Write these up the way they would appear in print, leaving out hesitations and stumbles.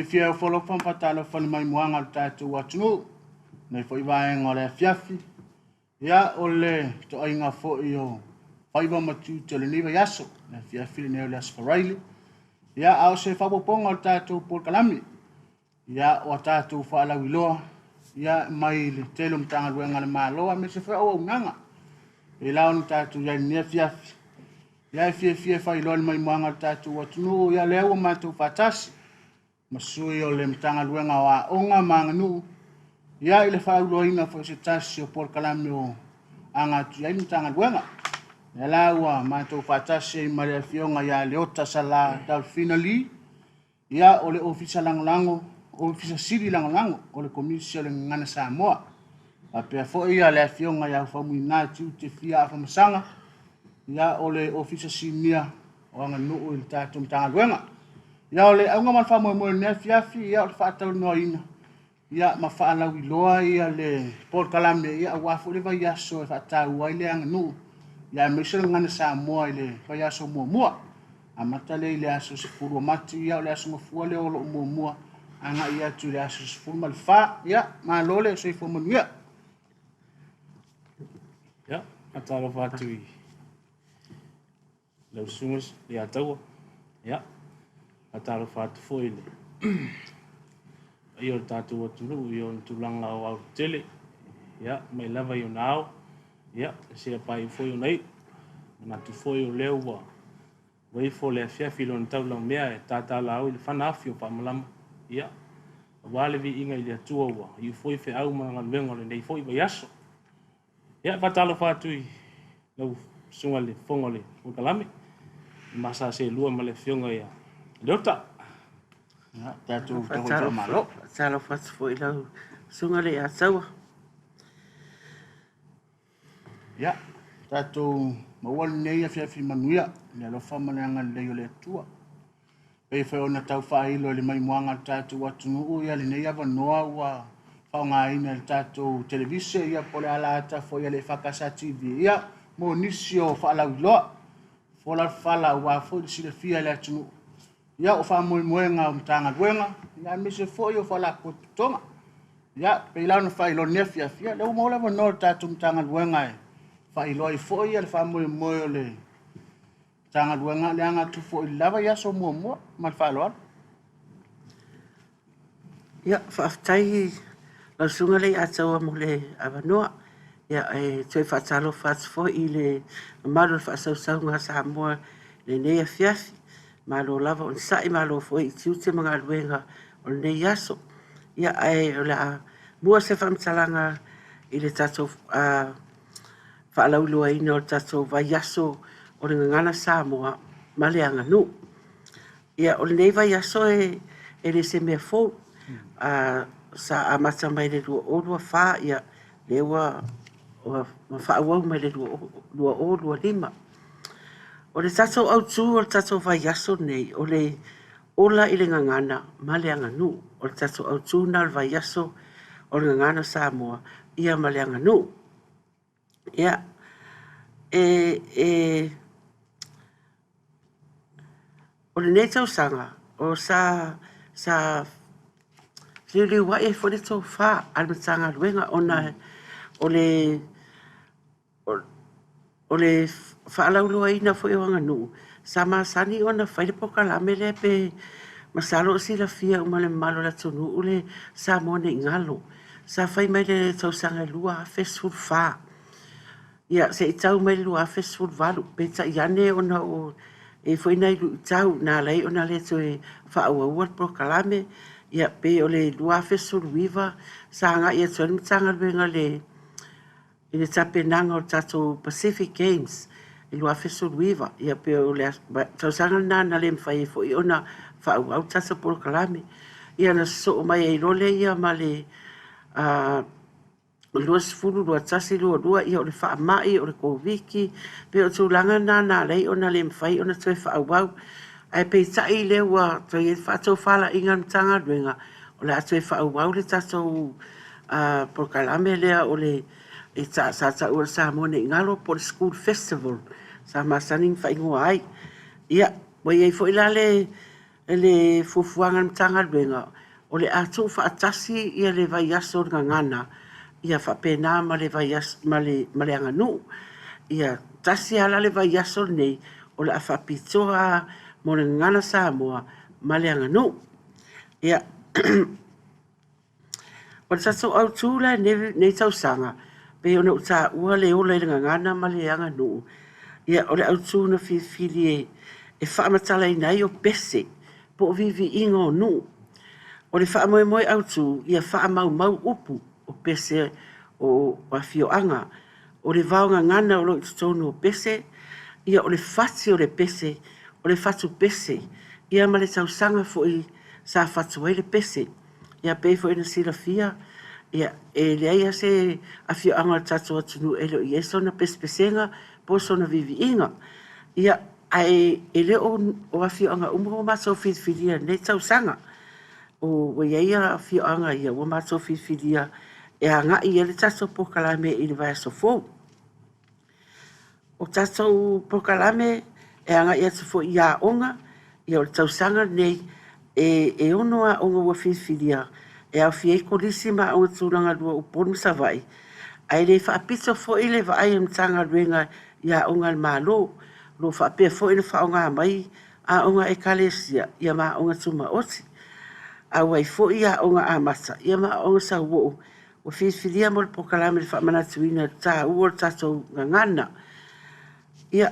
Fia folo fam patalo fal mai muanga tatu watunu nei foi vai ngore fiafi ya ole to ainga fo io fai ba matu te le niva yaso na fiafi ne le asfaraili ya au se fa bo ponga tatu Polokalame ya o tatu fa la wiloa ya mai le telo mtanga luenga le malo me se fa o nganga e la on tatu ya ne fiafi ya fia fa ilo mai muanga tatu watunu ya le o matu fatasi masui o le mtanga luenga wa onga manganu ya ile fa uloina fo se tasi o Polokalame o anga tu ya mtanga luenga ya la wa mato fatasi maria fionga ya leota sala dal finally ya ole ofisa lango ofisa siri lango ole komisi le ngana Samoa ape fo ya le fionga ya fa muina tu te fia fa masanga ya ole ofisa sinia o anga no il tatu mtanga luenga ya ole au ngama fa mo ne fiafi ya fa tau no ina ya ma fa la wiloa ya le Polokalame ya wa fo le va ya so fa tau wa ile anga no ya misel ngana Samoa ile fa ya so mo amatale ile aso se furu mati ya ole aso mo fu le o mo anga ya tu le aso se furu mal fa ya ma lole so fo mo ya atalo fatui le sungus ya tau ya atalo fatu foile yo tatu watulu yo tulanga wa tele ya mai lava yo now ya se pai foi nei na tu foi o lewa vai fo le fia filon tau la mea tata la o le fana fio pa malam ya wale vi inga ile tua wa you foi fe au manga vengo le nei foi yaso ya patalo fatui lo sungale fongole Polokalame masa se lua male fionga ya Lota. Ya, tatu tau malo. Salo fats foi la sungale ya sawa. Ya, tatu mawal nei ya fiafi manuia, le lo fama le anga le yo le tua. Pe fe ona tau fa ilo le mai muanga tatu watunu ya le nei ya noa wa fa nga ina le tatu televise ya pole ala ta fo ya le EFKS TV ya mo nisio fa la lo. Fo la fala wa fo si le fia le tunu. Ya o fa mo nga mtanga luenga ya mi se fo yo fa la kotonga ya pe la no fa ilo ne fia le mo la no tatu mtanga luenga fa ilo I fo ya fa mo le tanga luenga le anga tu fo lava ya so mo mal fa lo ya fa tai la sungale ya tsawa mo le avanoa ya toi fa tsalo fats fo ile malo fa sa nga Samoa le ne fiafi malo lava on sai malo foi tiute mga luenga on ne yaso ya la mua se fam salanga ile tato fa la ulua ino tato va yaso o ngana Samoa maleanga nu ya on ne va yaso ele se me fo sa amata mai le o fa ya lewa o fa wa mai le o lima o le tato au tu o le tato vai yaso nei o le ola i le ngangana maleanga nu o le tato au tu na le vai yaso o le ngangana Samoa ia maleanga nu ia o le nei tausanga o sa lili wa e fo le tau fa al matanga luenga ona o le whaalauloa ina fo e wanga nu. Sa masani ona whaile Polokalame le pe masalo si la fia umale malo la tonu ule sa mone ngalo. Sa whai mai le tausanga lua festival fa. Ia se i tau mai lua festival valu. Pe ta iane ona o e fo ina ilu tau na lai ona le to e whaua ua Polokalame. Ia pe o le lua festival viva sa nga ia tuan mitanga luenga le i le tapenanga o tato Pacific Games i lua fesul wiva ia pe o le tausanga na le mwhai fo i ona whau au tato Polokalame ia na so mai e role ia ma le lua sifuru lua tasi lua ia o le wha mai o le koviki pe o tūlanga na lei ona le mwhai ona tue whau au ai pe tai le ua toi e whatou whala inga mtanga ruenga o le atue whau au le tato Polokalame lea o le e sa ua Samoa ne ngalo po school festival sa masaning fa ingoa ai ia wa ia fo ilale ele fufuanga mtanga benga o le atu fa atasi ia le vai aso ngana ia fa pena ma le vai as ma le anganu ia tasi ala le vai aso nei o le afa pitoa mo le ngana Samoa ma le anganu ia o sa so au tula nei tau sanga pe ona uta ua le ola le ngana ma le anganu ia o le au tuna fili e whaamatala i nei o pese po vivi ingo nu. O le whaamoe au tu ia whaamau upu o pese o awhioanga. O le vaonga ngana o lo i tutonu o pese, ia o le whati o le pese, o le whatu pese, ia ma le tausanga fo i sa whatu ai le pese. Ia pe fo i na sila fia, ia e le aia se awhioanga tatu atunu elo i eso na pespesenga po so na vivi inga. Ia ai ele o awhioanga umo maso whiwhiria ne tausanga. O ia awhioanga ia o maso whiwhiria e anga i ele tato Polokalame i le vai aso fōu. O tato Polokalame e anga i atu fo i a onga, ia o le tausanga nei e ono a onga ua whiwhiria e au fiei kolisi ma o tūranga lua uponu sa vai. Ai le whaapito fo i le vai mtanga ruenga i a onga le malo, lo whaapea fo i le whaonga mai a onga e kalesia, ia ma onga tuma oti. Au ai fo i a onga a masa, ia ma onga sa uo, o whiwhiria mo le Polokalame le whaamanatuina tā ua tatou ngangana. Ia,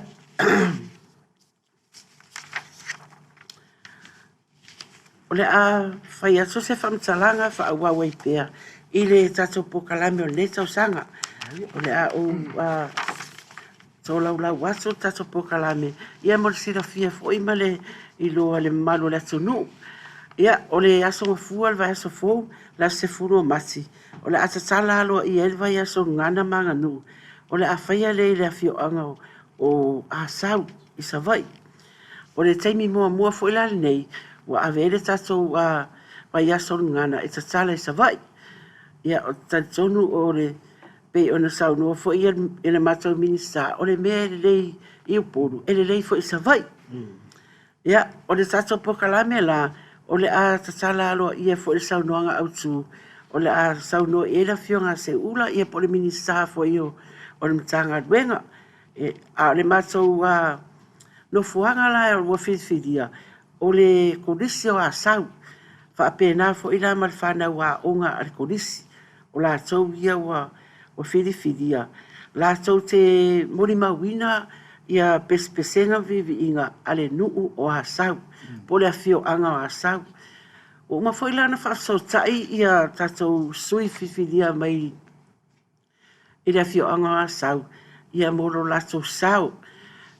o le a whai ato se whamtalanga whaawawai pēr i le tatou Polokalame o le tausanga. O le a o tō lau ato tatou Polokalame. Ia mo le sira fia fo i male i loa le malo le atunu. Ia, o le aso ngafua le vai aso fōu la se furu o mati. O le atatala aloa i ele vai aso ngana manganu. O le a whaia le awhioanga o a sau i sa vai. O le teimi mua fo i lale nei, wa avele tatou vai aso ngana i tatala i sa vai. Ia, o tatonu o le pe ona sau no fo i ele matou minista, o le mea lei i upuru, ele lei fo i sa vai. Ia, o le tatou Polokalame la, o le a tatala aloa ia fo i sau noanga au tu, o le a sau no e la fionga se ula ia po le minista fo i o le mtanga duenga. A le matou no fuanga la e o whiwhiria, o le kodisi o a sau, fa apena fo i la malfana wa onga al kodisi, o la tau ia wa whiwhiria, la tau te morimawina ia pespesenga vivi inga ale nuu o a sau, po le afio anga o a sau. O ma foi lana whaaso tai ia tatou sui whiwhiria mai i le afio anga o a sau, ia moro lato sau,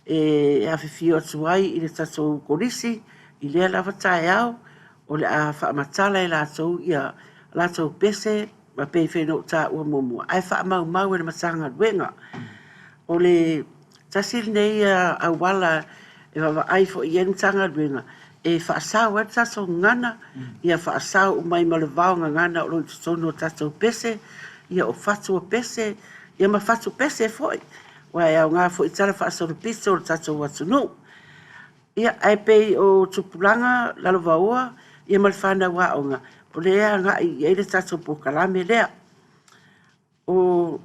e awhiwhio atu ai i le tatou korisi, i lea lava tae au, o le a whaamatala i latou ia latou pese, ma pei whenau tā ua momua. Ai whaamau e le matanga ruenga. O le tasiri nei a wala e wawa ai fo i tanga ruenga, e whaasau e tatou ngana, ia whaasau mai ma le vaonga ngana o loi tutono tatou pese, ia o whatu o pese, ia ma whatu pese foi. Wa e au ngā fo i tala whaasau pisa o tatou watunu. Ia ai pei o tupulanga lalova oa, ia ma le whana waonga. O lea nga i eile tatou Polokalame lea. O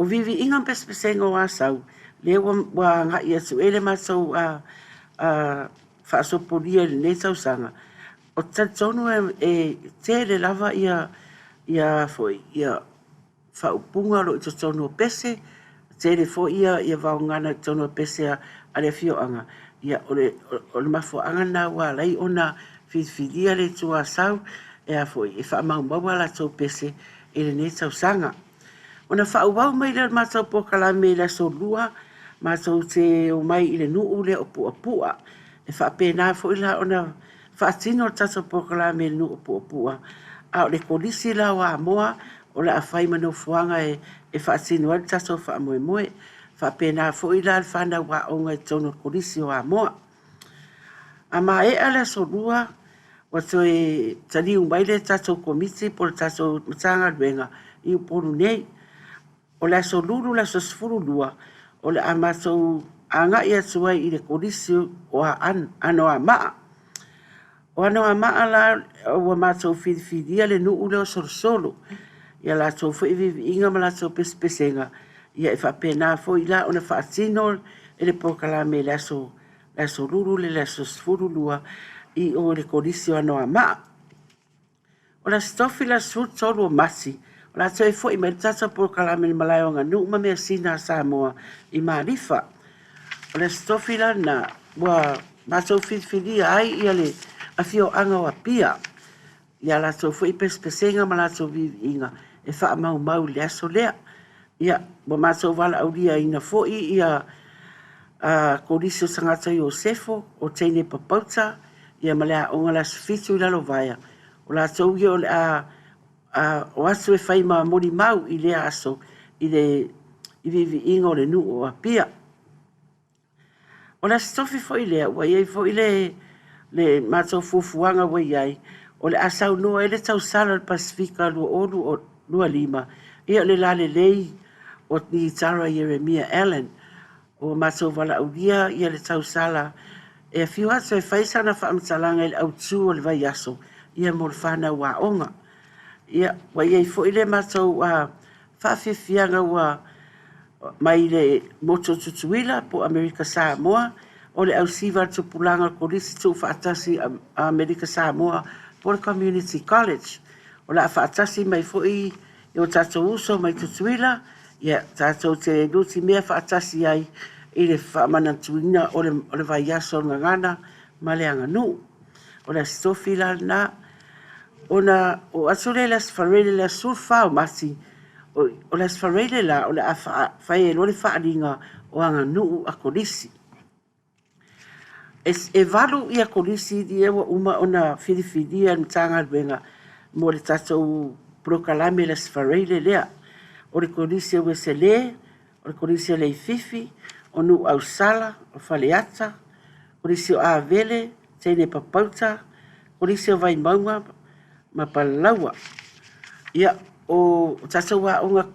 vivi inga pespesenga o asau, lea wa nga i atu ele masau whaasoporia le ne tausanga. O tatonu e tere lava ia foi, ia whaupunga lo i tatonu o pese, tere fo ia vaongana i tatonu o pese a le fioanga. Ia o le mafuanga na wa lai ona whiwhiria le tua sau, e a foi, e whaamau la tau pese e le ne tausanga. Ona whaauau mai le mātou Polokalame le so lua, mātou te o mai i le nuu le o pua. E whaapena fo ila ona whaatino o tātou Polokalame le nuu o pua. A o le kolisi la wa moa, o le a whai mano fuanga e whaatino al tātou whaamoe. Whaapena fo ila le whana wa onga i tono kolisi o a moa. A ma e ala so lua, wa soe tali umbaile tato komisi por tato matanga luenga i uponu nei. O le aso lulu le aso sifuru lua o le amaso anga ia suai i le kodisi o ano a maa. O ano a maa la o maso whidiwhidia le nuu leo solo. Ia la so fo inga ma la so pespesenga. Ia e whapena fo i la o na whaatino e le Polokalame le aso lulu le aso sifuru lua i o le kodisi o ano a maa. O la stofi la sut solo o masi. O la tau e fo i mai tata Polokalame ni malai o nganu ma mea sina Samoa i maarifa. O la stofi la na wa maso whidiwhidia ai ia le a fio anga wa pia. Ia la tau fo i pespesenga ma la tau inga e wha mau le aso lea. Ia wa maso wala aulia ina fo i ia kodisi o sangata i o sefo o teine papauta ia malea o ngala sfitu i lalo vaya. O la tau ia o le o aso e whai ma mori mau i lea aso i vivi inga o le nu o a pia. O la stofi fo i lea, wa iei fo i le mato fufuanga wa iei, o le asau noa e le tau sala le Pasifika lua olu o lua lima, ia le lale lei o ni tara Jeremia Allen, o mato wala aulia ia le tau sala, e fiu aso e whaisa na whaamtalanga i le autu o le vai aso, ia mo le whana wa onga. Ia, wa iei fo i le mato whawhiwhianga wa mai le moto tutuila po Amerika Samoa, o le au siva tupulanga kodisi tu whaatasi Amerika Samoa po le Community College. O la whaatasi mai fo i o tatou uso mai tutuila, ia tatou te luti mea whaatasi ai i le whaamanatuina o le vai aso ngangana ma le anganu. O le stofi la na, o asule las farele la surfa o masi, o las farele la o le whae lo le whaaringa o anga nuu a kodisi. E valu i a kodisi di ewa uma ona whidiwhidia ni tanga luenga mo le tatou Polokalame las farele lea. O le kodisi e wese le, o le kodisi e le fifi, o nu au sala, o faleata, kodisi o a vele, teine papauta, kodisi o vai maunga, ma palaua. Ia o tatou wa onga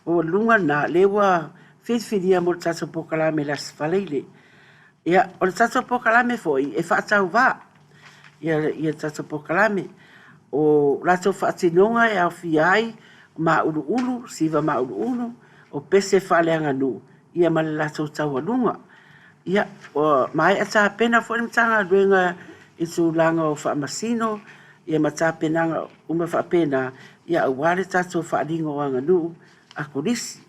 o lunga na lewa whidiwhidia mo le tatou Polokalame las farele. Ia o le tatou Polokalame foi e whaatau wā. Ia tatou Polokalame o latou whaatinonga e au fiai ma ulu siva ma ulu o pese whaaleanga nu. Ia ma le latou taualunga. Ia o mai ata pena foi mtanga luenga i tūlanga o whaamasino. Ia ma tā penanga uma whaapena ia aware tatou whaalinga o anga nu a kodisi.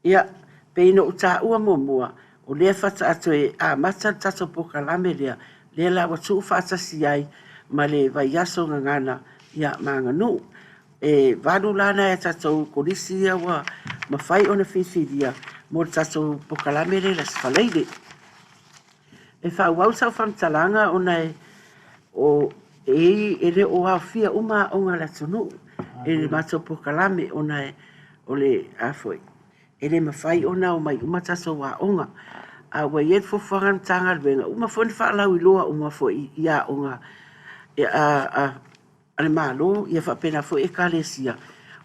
Ia peino uta ua mua o lea whata atu e a mata tatou Polokalame lea la watu whaatasi ai ma le vai aso ngangana ia manganu. E vadu lana e tatou kodisi ia wa mawhai ona whiwhiria mo tatou Polokalame le las whaleile. E whauau sau whamtalanga ona o le o au fia uma o ngā latunu e le matou Polokalame ona o le afoi. E le mawhai ona o mai uma tatou wa onga. A wa iet fufuanga mtanga luenga. Uma fwene whaalau i loa uma fwoi ia onga. Ale malo ia whapena fwoi e kalesia.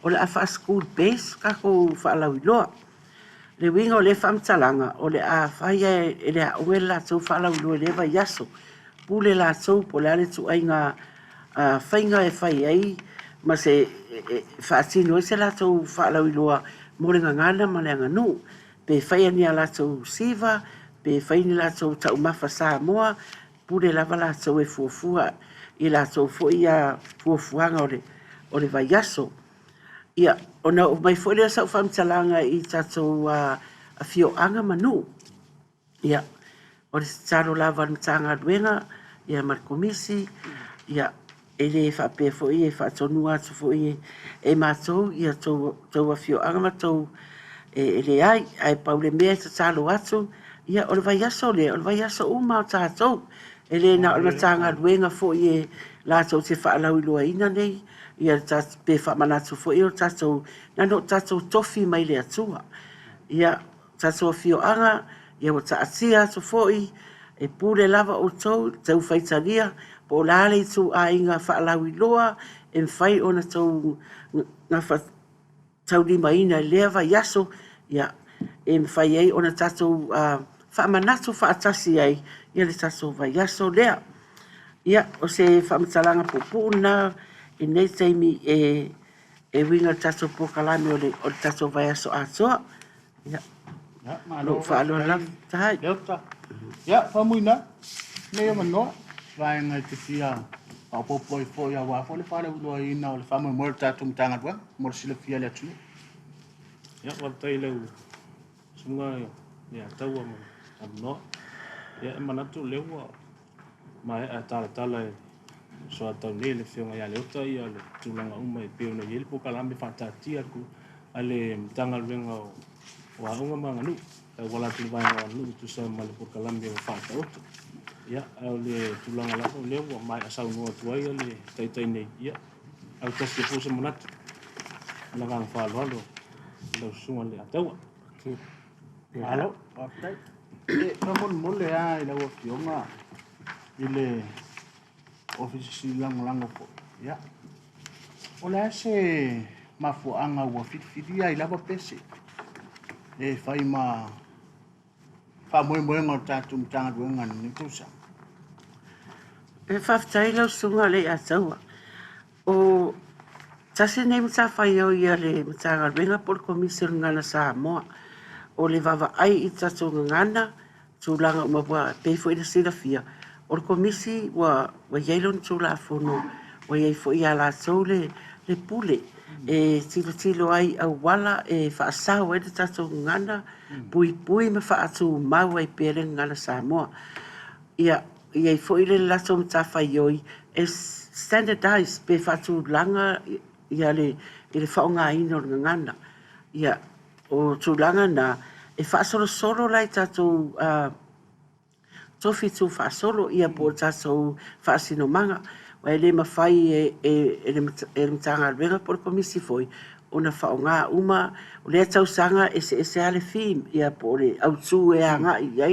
O le awha school base kako whaalau i loa. Le winga o le whamtalanga o le a whaia e le a onge latou whaalau i loa le vai aso. Pule latou po le ale tu ai ngā whainga e whai ai ma se whaatino e se latou whaalau i loa mo le ngangana ma le nganu. Pe whaia ni a latou siva, pe whai ni latou tau mawha Samoa, pure lava latou e fuafua i latou fo ia fuafuanga o le vai aso. Ia, ona o mai fo lea sau whamtalanga i tatou a fioanga manu. Ia, o le taro lava mtanga luenga, ia mar komisi, ia, e le whape fo i e whaatonua atu fo i e mātou, ia tau a fioanga matou, e le ai paule mea ta talo atu, ia o le vai aso o le vai aso uma o tātou, e le na o le matanga luenga fo i e lātou te whaalau i loa ina nei, ia pe whamanatu fo i o tātou, nano tātou tofi mai le atua, ia tātou a fioanga, ia o ta atia atu fo i, e pule lava o tau whaitaria, po lale tu a inga whaalawi loa, e mwhai ona tau ngā tau lima ina lea vai yaso, ia e mwhai ei ona tatou whaamanatu whaatasi ai, ia le tatou vai yaso lea. Ia, o se whaamatalanga pupuna, e nei teimi e winga tatou Polokalame o le tatou vai yaso atoa. Ia, malo whaaloa laf, tahai. Leuta. Ia, whamuina. Nei o manoa. Vai ngai te fia. Pao popoi fo ia wafo le whale uloa ina o le whamu mora tatou mitanga tua. Mora sila fia le atunu. Ia, watai leu. Sunga ia taua manoa. Ia, e manatu leua. Mai a tala e so atau nei le whionga ia le ota ia le tūlanga uma e peo na iele Polokalame whatatia ku ale mitanga ruenga o aunga mga nu e wala tu vai no nu tu sa ma le Polokalame o whata ota ia au le tūlanga lako lewa mai a sau noa tuai le taitai nei ia au tasi e pose manatu lagang whaaloalo lau sunga le ataua Alo, okay. E kamon mole a i lau a whionga ile ofisi lang po ya ola se mafuanga wa fitfidia i lava pese e fai ma fa mo ngor tatu mtanga duenga ni tusa E whaftai lau sunga le ataua. O tasi nei mta whai au ia le mtanga renga por Komisi ngana Samoa. O le vava ai i tatou ngana tūlanga umabua peifo ina sila fia. O Komisi wa yailon tūla fono wa yai fo ia la tau le pule. E tilo ai au wala e whaasau e te tatou ngana pui me whaatu mau ai pere ngana Samoa. Ia fo ile lato mta whai oi e standardized pe whaatu langa ia le whaonga ino ngana. Ia o tūlanga na e whaasoro lai tatou tofi tu whaasoro ia po tatou whaasino manga. Wai le mawhai e le mtanga renga por Komisi foi ona whaonga uma o le tau sanga e se ale fim ia po le au tū e anga ia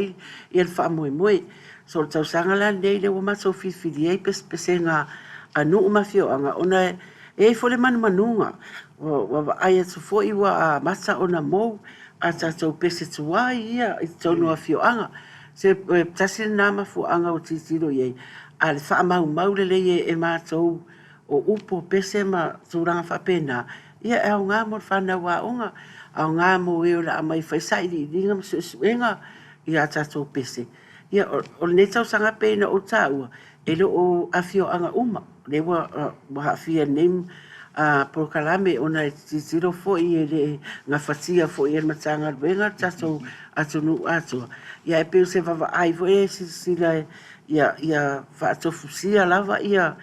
le whaamoe. So tau sanga la nei le wama tau whiwhiri ei pese ngā anu umawhio anga ona e fo le manunga wa ai atu fo iwa a mata ona mou a tatou pese tuai ia i tonu a whio anga se tasi nama fu anga o titiro iei a le whaamau le e mātou o upo pese ma tūranga whapena ia e au ngā mo whanau a onga au ngā mo e o la amai whaisai li ringa msuenga ia tatou pese ia o le netau sanga pena o tāua e lo o awhio anga uma le wa hawhia nem Polokalame ona e titiro fo i e le ngā whatia fo i e matanga ruenga tatou atunu atua ia e peo se vava ai fo e sila ia whaatofusia lava ia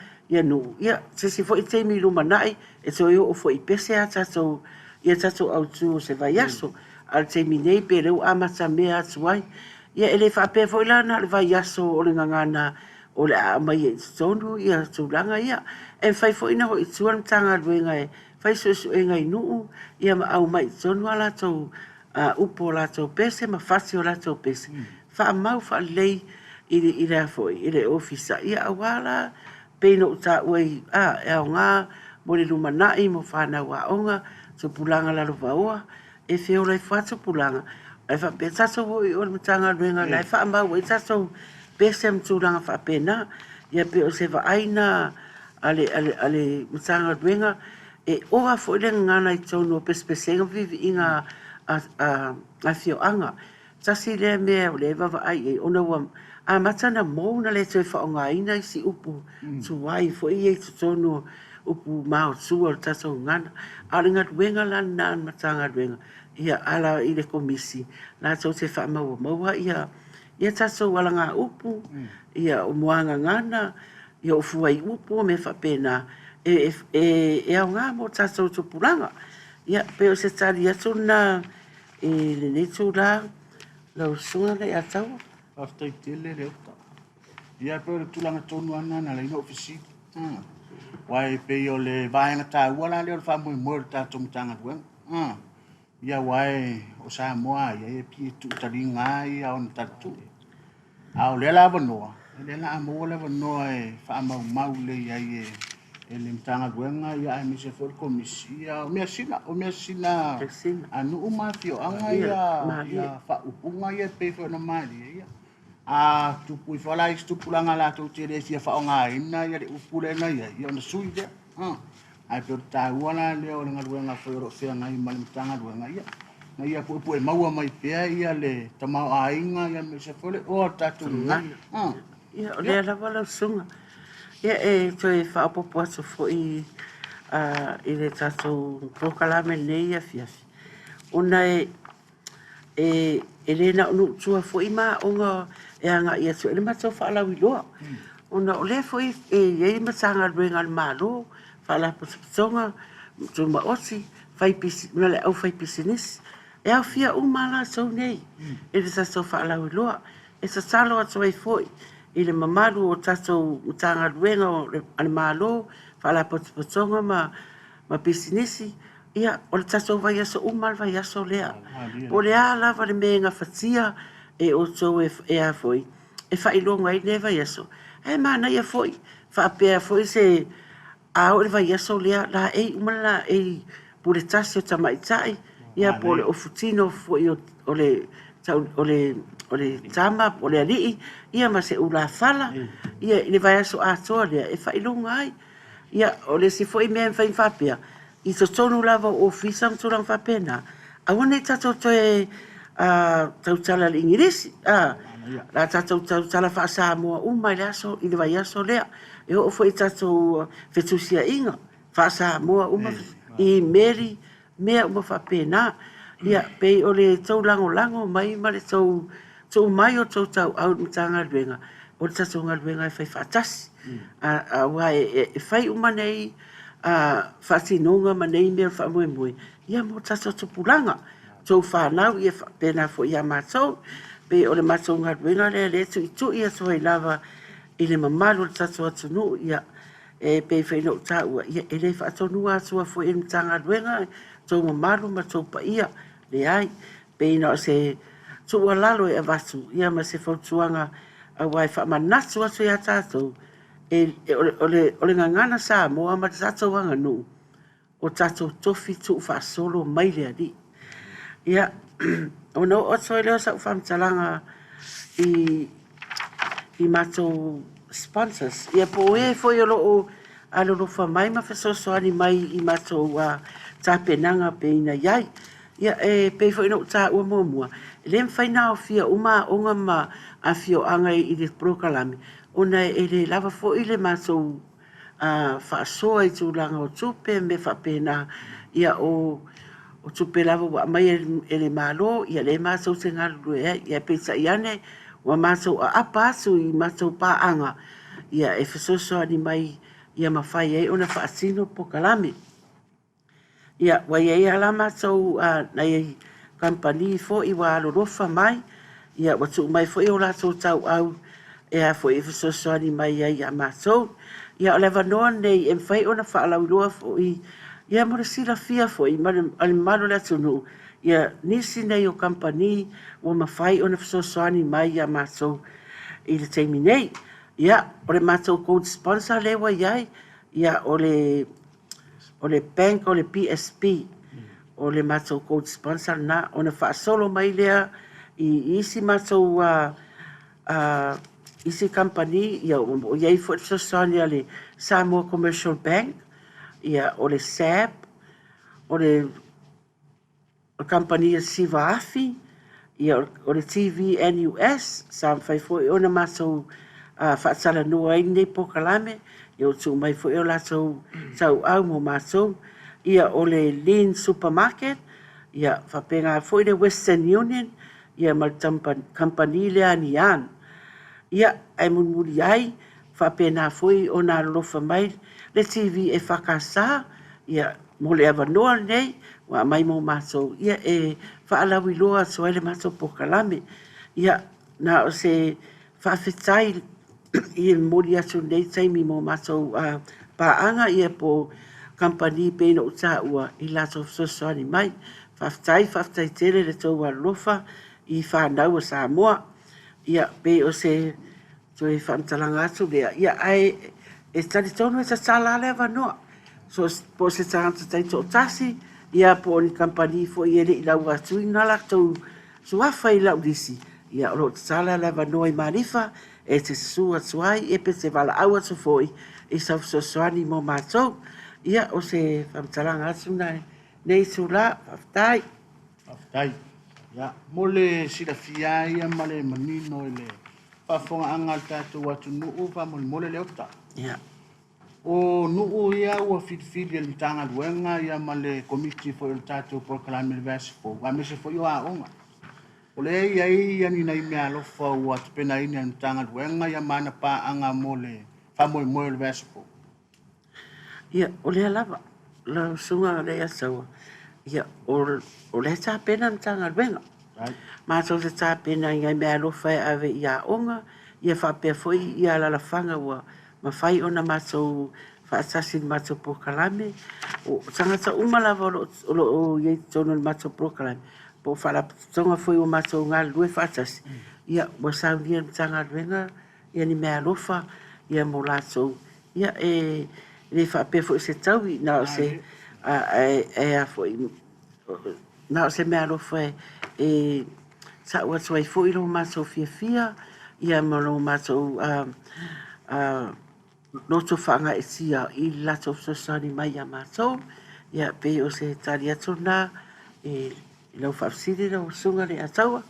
nu ia se fo i teimi lumanai e to o fo i pese a tatou ia tatou au tu se vai aso al teimi nei pe reu amata mea atuai ia ele whape fo i lana le vai aso o le ngangana o le a mai e tonu ia tūlanga ia e whai fo ina ho i tuan tanga ruenga e whai su e ngai nuu ia ma au mai tonu ala tau upo la tau pese ma whasi o la tau pese wha mau wha lei i rea fo i le ofisa ia awala peino uta ui e au ngā mo le lumanai mo whanau a onga so pulanga la lupa oa e whio lai whatu pulanga e wha pe tato ho i ora matanga ruenga lai wha mau e tato pese mtūranga wha pena ia pe o se wa aina ale matanga ruenga e oa fo ile ngana i tono pespesenga vivi inga a fio anga tasi le mea o le wawa ai e ona wa a matana mou na le toi whaonga ina i si upu tuwai fo i e tono upu mao tua o tato ngana a ringa ruenga lana matanga ruenga ia ala i le Komisi la tau te wha maua ia tato wala ngā upu ia o moanga ngana ia o fuai upu me whapena e au ngā mo tato tupuranga ia peo se tari atu na le netu la lau sunga le atau after tele reuta ia pe tulanga tonu ana na le ofisi wai pe yo le vainga ta wala le fa mo tatou mtanga dueng ia wai o Samoa ia e pi tu taringa ia on tatu Au le la no. Le la mo le no e fa mau le ia e le mtanga duenga ia e mise for komisi ia o me sina anu umafio anga ia fa upunga ia pe fo na mali ia a tupu i fala i stupulanga la to tere sia fa nga ina ia de upule na ia na sui de ai per ta wala le o nga duenga fo ro fe nga i mal mtanga duenga ia na ia pu e maua mai pe ia le tamau ainga ia mise for le o tatu ia o le la wala sunga ia e toi fa popo so fo i le tato Polokalame nei a fiafi ona e le na no tua fo i ma onga e anga ia so le mato fa la wiloa ona o le fo i e matanga ruenga al malo fa la posonga tu ma osi fai pisi na le au fai business e au fia umala so nei e le tato fa la wiloa e sa salo atu ai foi i le mamaru o tato utanga ruenga o al malo fa la posonga ma businessi ia o le tato vai aso umal vai aso lea o le ala va le menga fatia e o so e a foi e fa ilonga i ne vai aso e mana ia foi fa pe foi se a o le vai aso lea la e umala e pure tasio tamaitai ia pole o futino foi o le tama o le ali ia ma se ula fala ia le vai aso a toa e fa ilonga ai ia o le si foi me fa fapia i so tonu lava o fisa mtulang fapena a wana tato to e tau tala l'ingirisi la tato tala fa Samoa uma le aso i le vai aso lea e o foi tato fetusia inga fa Samoa uma i meri mea uma fapena ia pe o le tau lango mai ma le tau mai o tau au mtanga ruenga o le tato ngaruenga e fai fatasi a wa e fai uma nei fasinonga manei me fa moe ia mo taso tupulanga so fa now ia pena fo ia maso pe o le maso ngaruenga le tu ia so i lava i le mamalu taso atunu ia e pe fe no ta ia e le fa tonu aso fo i mtanga ruenga so mamalu ma so pa ia le ai pe no se so lalo e vasu ia ma se fo tuanga a wai fa manasu aso ia taso ole ngangana Samoa ma tato wanga nu o tato tofi tu fa solo mai le ali ia ono o so le sa fam talanga i mato sponsors ia po e fo yo lo alo lo fa mai ma fa so ani mai i mato wa tapenanga pe ina yai ia e pe fo no ta o mo le mfaina o fia uma onga ma a fio anga i le Polokalame ona e le lava fo i le maso fa soa i tūlanga o tupe me fa pena ia o tupe lava wa mai e le malo ia le maso se ngalu ia pesa iane wa maso a apa asu i maso pa anga ia e fesoso ani mai ia mawhai e ona fa asino Polokalame ia wa ia ala maso na i kampani fo i wa alorofa mai ia watu mai fo i o lato tau au e a fo i fesoso ani mai ai a maso ia o lewa noa nei e mwhai ona wha alau loa fo i ia mora sila fia fo i mali malo le tunu ia nisi nei o kampani o mawhai ona fesoso ani mai a maso i le teimi nei ia o le mato code sponsor lewa iai ia o le bank o le PSP o le mato code sponsor na ona wha solo mai lea i isi mato isi company ia o iai fo fesoso le Samoa Commercial Bank ia o le SAB o le company Siva Afi ia o le TV NUS sam fai fo ona maso fa sala no ai nei Polokalame ia o tu mai fo o la so sau au mo maso ia o le Lean Supermarket ia fa penga fo le Western Union ia mal company le anian ia ai muri ai fa pena foi ona lofa mai le TV e fakasa ia mo le avanoa nei wa mai mo maso ia e fa ala wiloa so ele maso Polokalame ia na o se fa fetai i muri aso nei taimi mo maso paanga ia po company pe no ta ua i lato so ani mai fa fetai tele le to wa lofa i fa nau Samoa ia pe o se toi whamtalanga atu lea. Ia ai e tari tonu e ta tala lewa noa. So po se tangata tai tō tasi, ia po ni kampani fo i ere i lau atu i ngala tau suafa i lau disi. Ia oro ta tala lewa noa i marifa, e te sua tuai, e pe te wala au atu fo i sau soani mo mātou. Ia o se whamtalanga atu nei tu la, aftai. Aftai. Ya, mole sila fia ia male manino ele. Pafonga angal tatu watu nuu pa mole leota. Ia. O nuu ia ua fitfili le tanga luenga ia male komisi fo il tatu Polokalame University. Wa mese fo ia onga. Ole ia ni nai mea lofa ua tupena ini le tanga luenga ia mana pa anga mole fa mo University. Ia, ole lava. La sunga le asawa. Ia, o le tā pena na tanga luenga. Mā tau te tā pena i ngai mea lofa e ave ia onga, ia whapea foi ia lalawhanga ua mawhai ona mātou whaatasi ni mātou Polokalame. O tangata umalawa o iei tono ni mātou Polokalame. Po whalapatonga foi o mātou ngā lue whaatasi. Ia, ua saunia ni tanga luenga, ia ni mea lofa, ia mo lātou. Ia, le whapea foi se taui, na o se na o se mea lofa sa ua tuai foi lo mātou fia, ia mo lo mātou loto whanga e sia i lato sosani mai a mātou, ia pe o se tari atu nā, lau whapsiri lau sunga le ataua.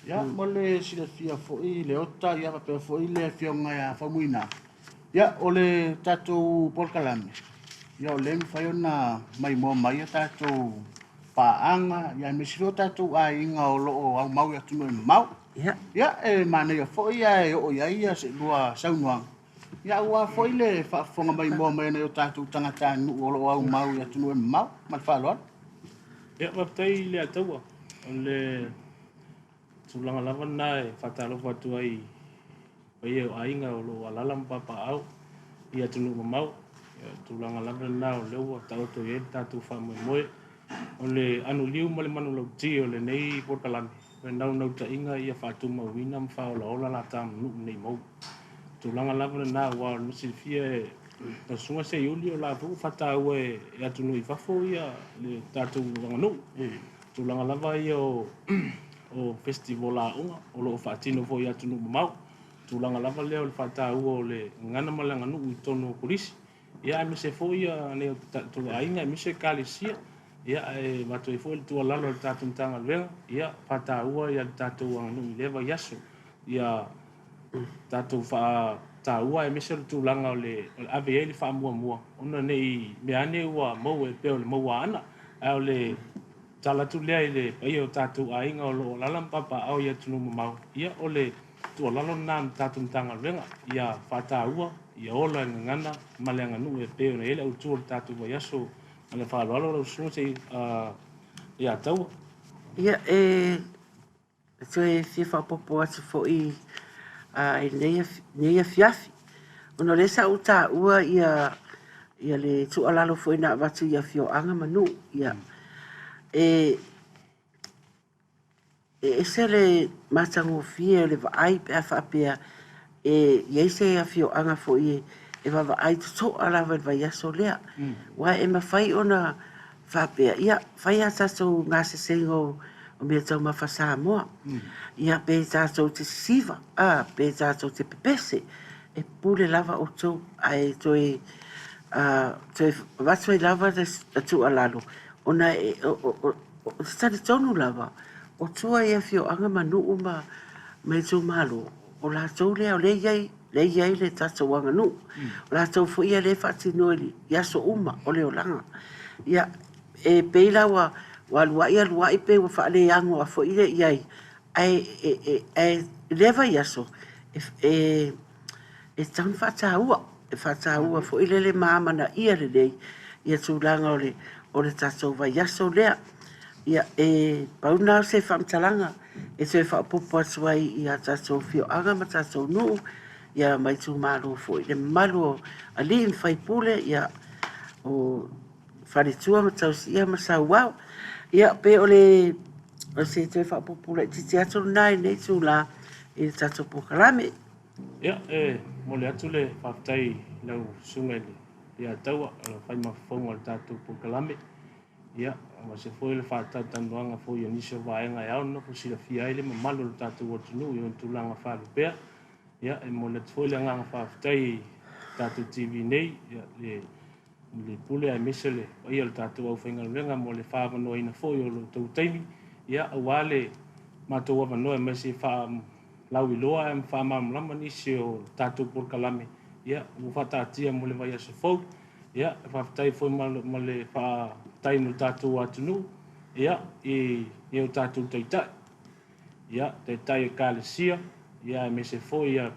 Ia, mole sila fia foi le ota, ia papea foi le fionga ia whamuina. Ia, o le tātou Polokalame. Ia, o le mwhaiona mai mo mai a tātou paanga, ia mesiro tātou a inga o loo au mau ia tunu e mau. Ia. Ia, e mana ia foi ia e o ia se lua saunuang. Ia, ua foi le whaafonga mai mo mai na o tātou tangata nu o loo au mau ia tunu e mau. Mal whaaloan. Ia, waptai le ataua. O le tulanga lava nā e whatalofa atu ai pai o ainga o loo alalam papa au ia tunu e mau. Tulanga lava nā o leua tauto e tātou whamoe o le anu liu mo le manu lau ti o le nei Polokalame. Pe nau nau ta inga ia whaatuma wina mwha o la ola la tāma nuk nei mau. Tulanga lava nā ua nusi fia na sunga se iuli o la fuku whata ua e atunu i whafo ia le tātou wanganu. Tulanga lava ia o festival la unga o lo whaatino fo i atunu mau. Tulanga lava leo le whata ua o le ngana malanganu i tono polisi. Ia me se fo ia ne tu ainga me se kalisia. Ia e mato i fo le tua lalo le tātou tanga luenga. Ia whata ua ia le tātou wanganu i lewa yaso. Ia tātou tā ua e mese le tūlanga o le ave e le wha mua mua. Ona nei mea ane ua mau e peo le maua ana. Ao le talatu lea i le pai o tātou a inga o lo lalam papa au ia tunu mau. Ia o le tua lalo nā tātou tanga luenga. Ia whata ua, ia ola ngana, maleanga nu e peo na ele au tua le tātou wa yaso. Ale whaaloalo lau sunse ia taua. Ia so e whiwha popo atu fo i neia fiafi. Ono le sa uta ua ia le tualalo fo ina watu ia fio anga manu. Ia e se le matango fia le vaai pe a whapea e se ia fio anga fo i e wawa ai to ala wa yaso lea. Wa e mawhai ona whapea. Ia whai a tato ngase sengo o mea tau mawha Samoa. Ia pe tato te siva, pe tato te pepese. E pule lava o tau ai toi watoi lava te tu alalo. Ona o tari tonu lava. O tua ia fio anga manu uma me tu malo. O la tau lea o le iai le tato wanga nu. O la tau fo ia le whati noeli. Yaso uma o leo langa. Ia e peila wa luai pe wa whaale ango a fo ile iai. Ai leva yaso. E taun whata ua. E whata ua fo ile le maamana ia le nei. Ia tūlanga o le tato wa yaso lea. Ia pauna se whamtalanga. E te whapopo atu ai i a tato fio anga ma tato nuu. Ia mai tu malo fo ile malo a li in whai pule. Ia o wharitua ma tau si ia ma sa wau. Ia pe o se te whapopula titi atu nai nei tu la i le tatou Polokalame. Ia, mo le atu le whaftai lau sunga le ataua, whai mawhafonga le tātou Polokalame. Ia, ma se foi le whātau tanuanga foi anisi o vaenga e au no ko sila fia ele mamalu le tātou atunu i on tūlanga whārupea. Ia, mo le foi le nganga whaftai tātou TV nei, ia, le pule ai mesele, ia le tātou au whaingaluenga mo le whāwanoa ina foi o lo tau taimi. Ia, awale mātou awanoa e mesi lau iloa e whamamlama nisi o tātou Polokalame. Ia, whatatia mo le vai ase fau. Ia, whaftai foi ma le whātai no tātou atunu. Ia, i o tātou taitai. Ia, taitai e kālesia. Ia, e mese foi ia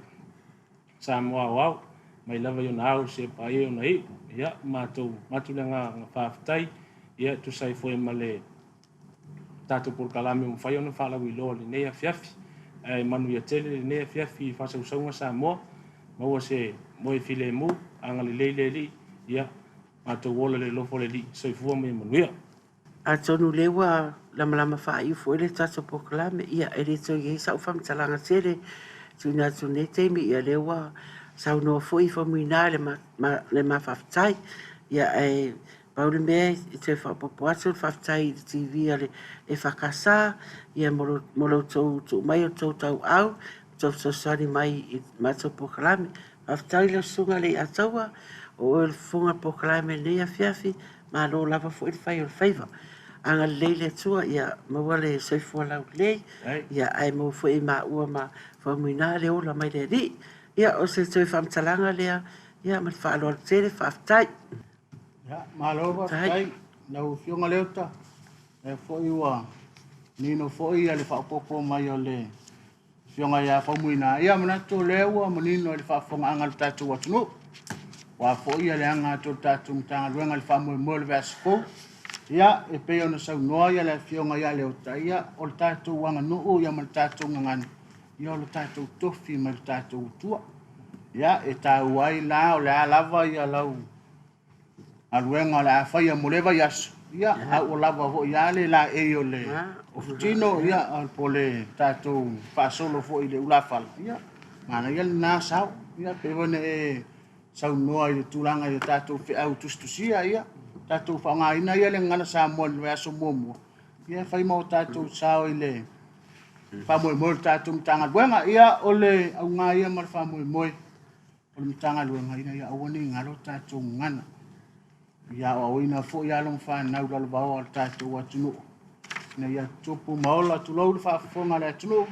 Samoa au. Mai lava i ona au se pa i ona i. Ia, mātou le ngā whaftai. Ia, tu sai foi ma le tātou Polokalame o mwhai ona whalau iloa le nei a fiafi. Manu ia tele le nei fiafi whasausaunga Samoa. Maua se moe file mu, anga le leile li, ia, mātou wola le lofo le li, soifua me manuia. A tonu lewa lama whai ufo ele tatou Polokalame, ia ele to i sau whamtalanga sere, tuna tune teimi ia lewa sau noa fo i whamuina le ma whaftai, ia paule mea i te whapopo atu whaftai i TV ale e whakasa, ia molo tau mai o tau au, tau sari mai i mātou Polokalame, whaftai le sunga le ataua, o el funga Polokalame nei a fiafi, ma lo lava fo il whai o le whaiva. Anga leile tua, ia maua le soifua lau lei, ia ai mau fo i ma ua ma whamuina le ola mai le ri, ia o se toi whamtalanga lea, ia ma whaaloa tere whaftai. Ya, malo tai nau fionga leuta e foi wa nino foi ale fa popo mai ole fionga ya famuina ia mana to lewa menino ale fa fonga angal tatu watunu wa foi ale anga to tatu mtanga luenga le famu mo le vasfo ia e pe ona sa no ia le fionga ya leuta ia o tatu wanga no ia mal tatu ngan ia o tatu tofi mal tatu tua ia e ta wai la o la lava ia lau aluenga la faia moleva yas ia o lava vo ia le la e o le tino ia al pole tato fa solo fo ile ulafal ia mana ia na sa ia pe vone e sau noa i tulanga i tato fe au tustusia ia tato fa nga ina ia le ngana sa mo le aso momo ia fai mo tato sa ile fa mo mo tato mtanga buenga ia ole au nga ia mal fa mo mo o mtanga luenga ina ia o ni ngalo tato ngana ia o ina fo ia long fa na ula ba o tato watunu na ia topo maola tu lo fa fonga le tunu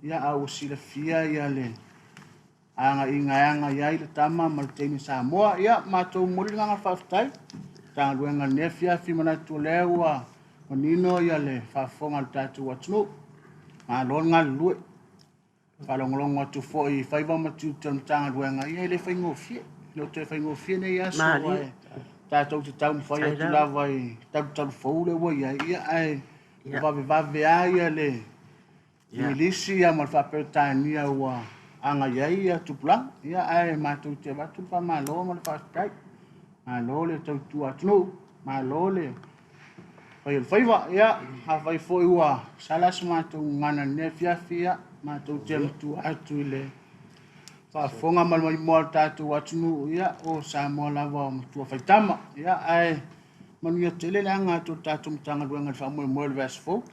ia au sila fia ia le anga inga ia ile tama mal temi Samoa ia mato mulinga fa ftai tanga luenga nefia fi mana tu lewa onino ia le fa fonga le tato watunu ma longa lue fa longa tu fo I fa ba matu tanga luenga ia le fa ngofie lo te fa ngofie ne ia so tātou te tau mwhai atu lawa I tau whaure wa ia ai vave aia le milisi ia mal whapeo tānia ua anga ia tupulang ia ai mātou te watu pa malo mal whastai malo le tau tua tunu malo le whaiwa ia hawhai fo ua salas mātou ngana ne fiafi ia mātou te mtu atu le fonga mal mai mo tatu watunu ia o Samoa lava tua faitama ia ai manu ia tele langa tu tatu mtanga duanga fa mo mo vasfo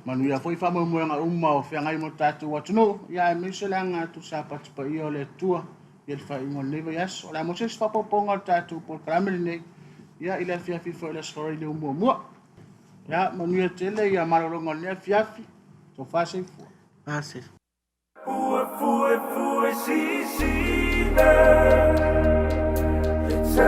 manu ia foi fa mo mo nga o fe ngai mo tatu watunu ia me selanga tu sapat pa io le tua ia fa mo leva yas o la mo se fa poponga tatu Polokalame ne ia ila fiafi fo la story le mo ia manu ia tele ia malolonga le fiafi to fa se fo Fue, sí, sí, it's